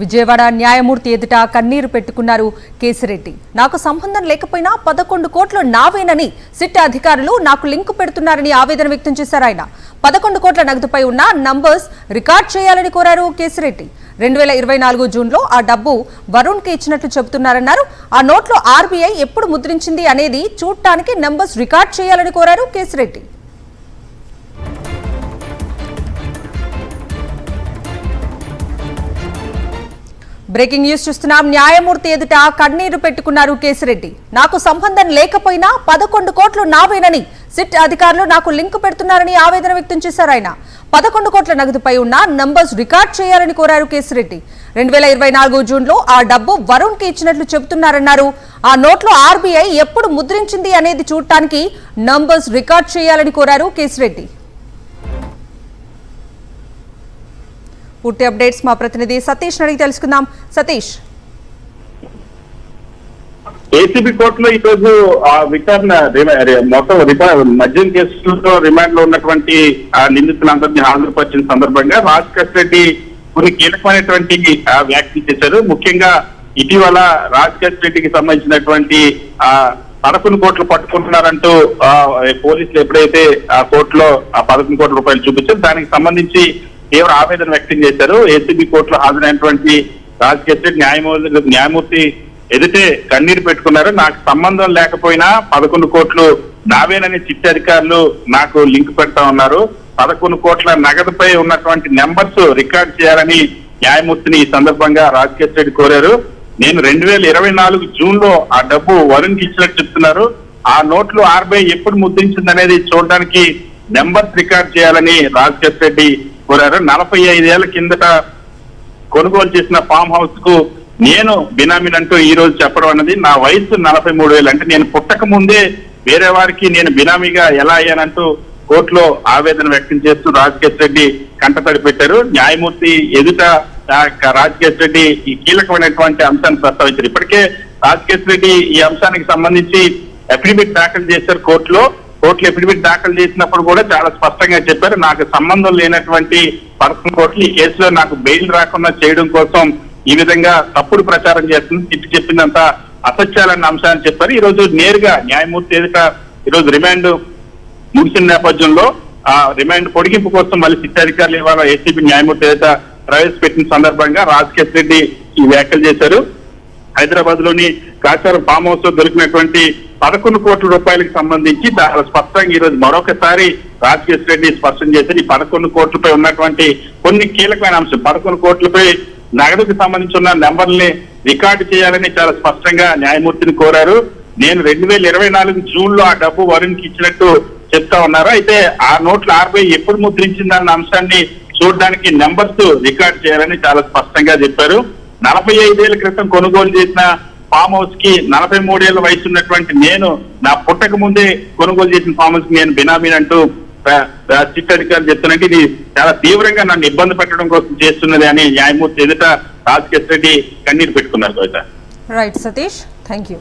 విజయవాడ న్యాయమూర్తి ఎదుట కన్నీరు పెట్టుకున్నారు కేసిరెడ్డి. నాకు సంబంధం లేకపోయినా 11 కోట్లు నావేనని సిట్ అధికారులు నాకు లింక్ పెడుతున్నారని ఆవేదన వ్యక్తం చేశారు ఆయన. 11 కోట్ల నగదుపై ఉన్న నంబర్స్ రికార్డ్ చేయాలని కోరారు కేసిరెడ్డి. 2024 జూన్లో ఆ డబ్బు వరుణ్ కి ఇచ్చినట్లు చెబుతున్నారన్నారు. ఆ నోట్లో ఆర్బీఐ ఎప్పుడు ముద్రించింది అనేది చూడటానికి నంబర్స్ రికార్డ్ చేయాలని కోరారు కేసిరెడ్డి. బ్రేకింగ్ న్యూస్ చూస్తున్నాం. న్యాయమూర్తి ఎదుట కన్నీరు పెట్టుకున్నారు కేసిరెడ్డి. నాకు సంబంధం లేకపోయినా 11 కోట్లు నావేనని సిట్ అధికారులు నాకు లింక్ పెడుతున్నారని ఆవేదన వ్యక్తం చేశారు ఆయన. 11 కోట్ల నగదుపై ఉన్న నంబర్స్ రికార్డ్ చేయాలని కోరారు కేసిరెడ్డి. 2024 జూన్లో ఆ డబ్బు వరుణ్ కి ఇచ్చినట్లు చెబుతున్నారన్నారు. ఆ నోట్లో ఆర్బీఐ ఎప్పుడు ముద్రించింది అనేది చూడటానికి నంబర్స్ రికార్డ్ చేయాలని కోరారు కేసిరెడ్డి. పూర్తి అప్డేట్స్ మా ప్రతినిధి సతీష్ అడిగి తెలుసుకుందాం. సతీష్, ఏసీబీ కోర్టులో ఈ రోజు విచారణ మొత్తం మద్యం కేసులో రిమాండ్ లో ఉన్నటువంటి నిందితులందరినీ హాజరుపరిచిన సందర్భంగా రాజకేశ్ రెడ్డి కొన్ని కీలకమైనటువంటి వ్యాఖ్యలు చేశారు. ముఖ్యంగా ఇటీవల రాజకేశ్ రెడ్డికి సంబంధించినటువంటి 11 కోట్లు పట్టుకుంటున్నారంటూ పోలీసులు ఎప్పుడైతే ఆ కోర్టులో 11 కోట్ల రూపాయలు చూపించారు, దానికి సంబంధించి తీవ్ర ఆవేదన వ్యక్తం చేశారు. ఏసీబీ కోర్టులో హాజరైనటువంటి రాజకేశ్ రెడ్డి న్యాయమూర్తి ఎదుటే కన్నీరు పెట్టుకున్నారు. నాకు సంబంధం లేకపోయినా 11 కోట్లు నావేనని చిట్టి అధికారులు నాకు లింక్ పెడతా ఉన్నారు. 11 కోట్ల నగదుపై ఉన్నటువంటి నెంబర్స్ రికార్డ్ చేయాలని న్యాయమూర్తిని ఈ సందర్భంగా రాజకేశ్ రెడ్డి కోరారు. నేను 2024 జూన్ లో ఆ డబ్బు వరుణ్ కి ఇచ్చినట్టు చెప్తున్నారు. ఆ నోట్లు ఆర్బీఐ ఎప్పుడు ముద్రించింది అనేది చూడడానికి నెంబర్స్ రికార్డ్ చేయాలని రాజకేశ్ రెడ్డి కోరారు. 45 ఏళ్ల కిందట కొనుగోలు చేసిన ఫామ్ హౌస్ కు నేను బినామీనంటూ ఈ రోజు చెప్పడం అన్నది, నా వయసు 43 ఏళ్ళు, అంటే నేను పుట్టక ముందే వేరే వారికి నేను బినామీగా ఎలా అయ్యానంటూ కోర్టులో ఆవేదన వ్యక్తం చేస్తూ రాజకేశ్ రెడ్డి కంటతడి పెట్టారు. న్యాయమూర్తి ఎదుట రాజకేశ్ రెడ్డి ఈ కీలకమైనటువంటి అంశాన్ని ప్రస్తావించారు. ఇప్పటికే రాజకేశ్ రెడ్డి ఈ అంశానికి సంబంధించి అఫిడవిట్ దాఖలు చేశారు కోర్టులో అఫిడవిట్ దాఖలు చేసినప్పుడు కూడా చాలా స్పష్టంగా చెప్పారు, నాకు సంబంధం లేనటువంటి 11 కోట్లు ఈ కేసులో నాకు బెయిల్ రాకుండా చేయడం కోసం ఈ విధంగా తప్పుడు ప్రచారం చేస్తుంది, తిట్టి చెప్పిందంతా అసత్యాలన్న అంశాన్ని చెప్పారు. ఈ రోజు నేరుగా న్యాయమూర్తి ఎదుట ఈరోజు రిమాండ్ ముగిసిన నేపథ్యంలో ఆ రిమాండ్ పొడిగింపు కోసం మళ్ళీ సిట్ అధికారులు ఇవాళ ఏసీబీ న్యాయమూర్తి ఎదుట ప్రవేశపెట్టిన సందర్భంగా రాజకేశ్ రెడ్డి ఈ వ్యాఖ్యలు చేశారు. హైదరాబాద్ లోని కాచారం ఫామ్ హౌస్ లో దొరికినటువంటి 11 కోట్ల రూపాయలకు సంబంధించి చాలా స్పష్టంగా ఈ రోజు మరొకసారి రాజకేశ్ రెడ్డి స్పష్టం చేశారు. ఈ 11 కోట్లపై ఉన్నటువంటి కొన్ని కీలకమైన అంశం, 11 కోట్లపై నగదుకు సంబంధించి ఉన్న నెంబర్ని రికార్డు చేయాలని చాలా స్పష్టంగా న్యాయమూర్తిని కోరారు. నేను 2024 జూన్ లో ఆ డబ్బు వరుణ్ కి ఇచ్చినట్టు చెప్తా ఉన్నారు. అయితే ఆ నోట్ల ఆర్బీఐ ఎప్పుడు ముద్రించిందన్న అంశాన్ని చూడడానికి నెంబర్స్ రికార్డ్ చేయాలని చాలా స్పష్టంగా చెప్పారు. 45 ఏళ్ల క్రితం కొనుగోలు చేసిన ఫామ్ హౌస్ కి 43 ఏళ్ల వయసు ఉన్నటువంటి నేను, నా పుట్టక ముందే కొనుగోలు చేసిన ఫామ్ హౌస్ కి నేను బినామీని అంటూ చిట్ అధికారులు చెప్తున్నట్టు ఇది చాలా తీవ్రంగా నన్ను ఇబ్బంది పెట్టడం కోసం చేస్తున్నది అని న్యాయమూర్తి ఎదుట రాజకేశ్ రెడ్డి కన్నీరు పెట్టుకున్నారు. Right Satish, thank you.